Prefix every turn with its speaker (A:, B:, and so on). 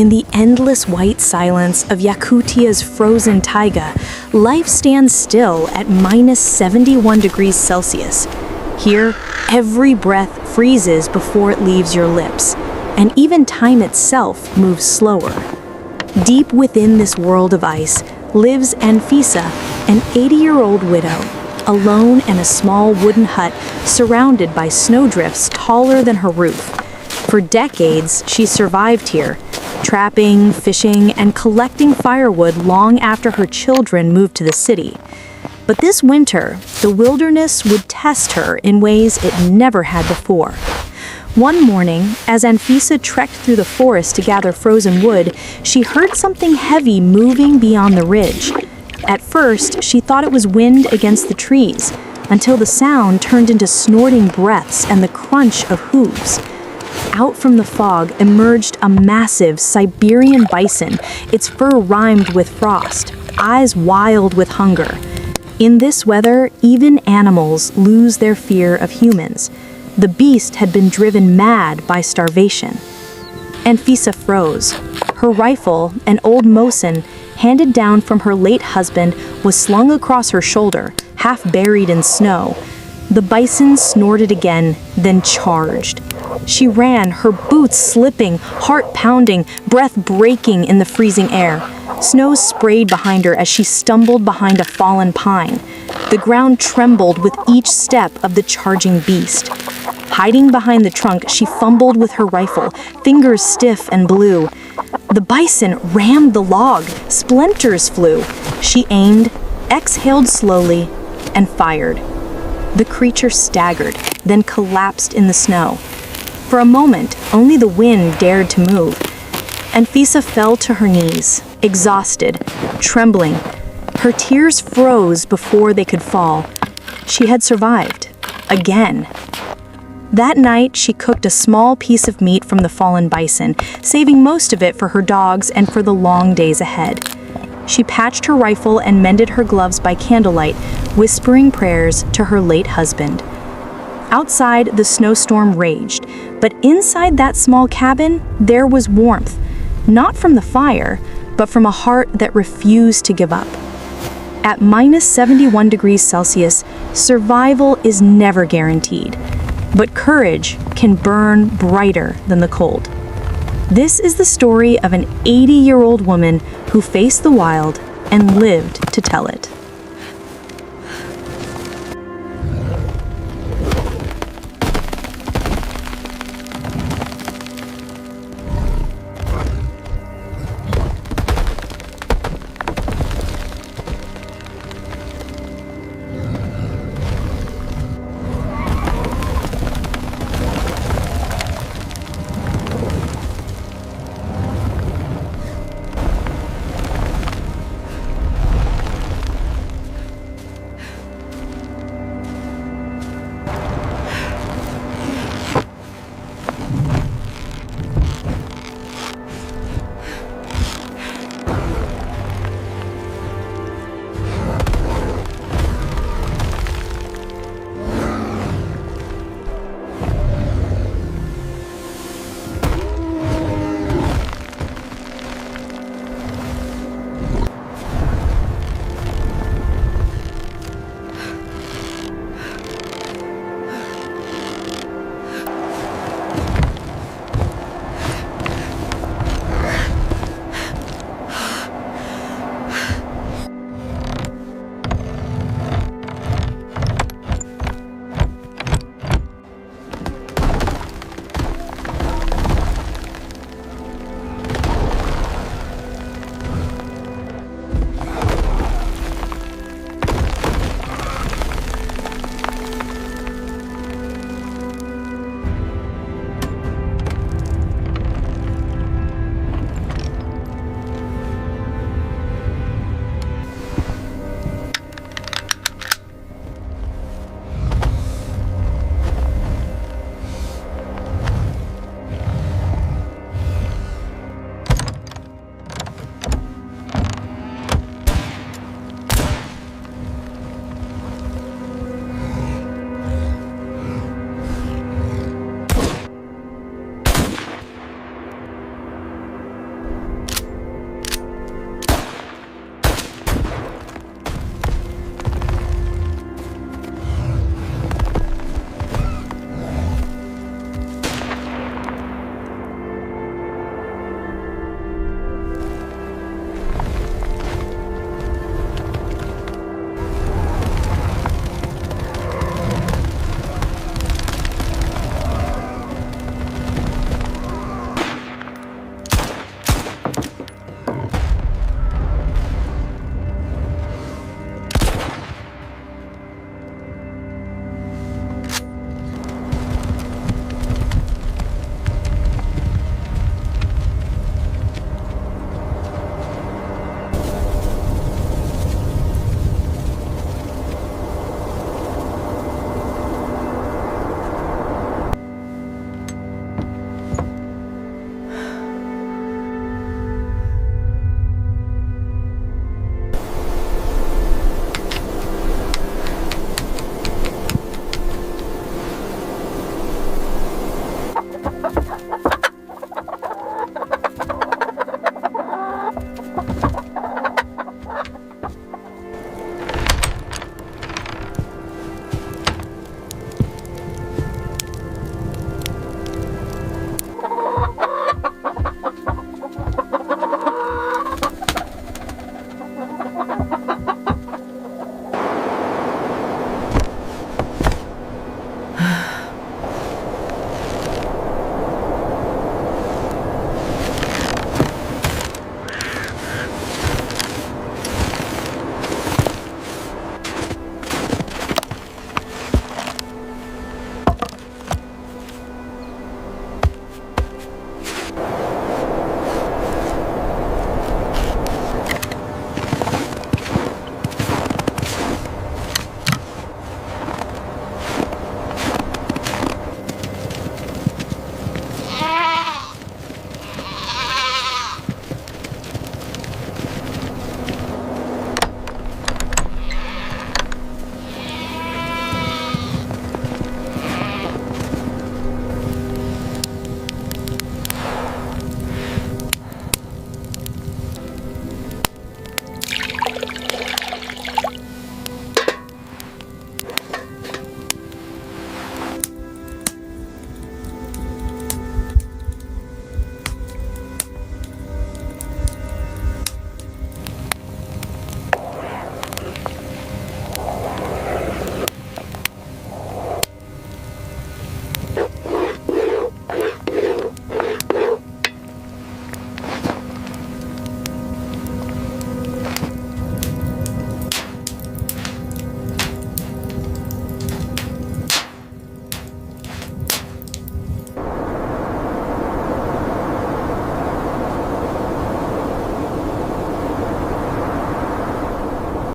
A: In the endless white silence of Yakutia's frozen taiga, life stands still at minus 71 degrees Celsius. Here, every breath freezes before it leaves your lips, and even time itself moves slower. Deep within this world of ice lives Anfisa, an 80-year-old widow, alone in a small wooden hut surrounded by snowdrifts taller than her roof. For decades, she survived here, trapping, fishing, and collecting firewood long after her children moved to the city. But this winter, the wilderness would test her in ways it never had before. One morning, as Anfisa trekked through the forest to gather frozen wood, she heard something heavy moving beyond the ridge. At first, she thought it was wind against the trees, until the sound turned into snorting breaths and the crunch of hooves. Out from the fog emerged a massive Siberian bison, its fur rimed with frost, eyes wild with hunger. In this weather, even animals lose their fear of humans. The beast had been driven mad by starvation. Anfisa froze. Her rifle, an old Mosin, handed down from her late husband, was slung across her shoulder, half buried in snow. The bison snorted again, then charged. She ran, her boots slipping, heart pounding, breath breaking in the freezing air. Snow sprayed behind her as she stumbled behind a fallen pine. The ground trembled with each step of the charging beast. Hiding behind the trunk, she fumbled with her rifle, fingers stiff and blue. The bison rammed the log, splinters flew. She aimed, exhaled slowly, and fired. The creature staggered, then collapsed in the snow. For a moment, only the wind dared to move. Anfisa fell to her knees, exhausted, trembling. Her tears froze before they could fall. She had survived. Again. That night, she cooked a small piece of meat from the fallen bison, saving most of it for her dogs and for the long days ahead. She patched her rifle and mended her gloves by candlelight, whispering prayers to her late husband. Outside, the snowstorm raged, but inside that small cabin, there was warmth, not from the fire, but from a heart that refused to give up. At minus 71 degrees Celsius, survival is never guaranteed, but courage can burn brighter than the cold. This is the story of an 80-year-old woman who faced the wild and lived to tell it.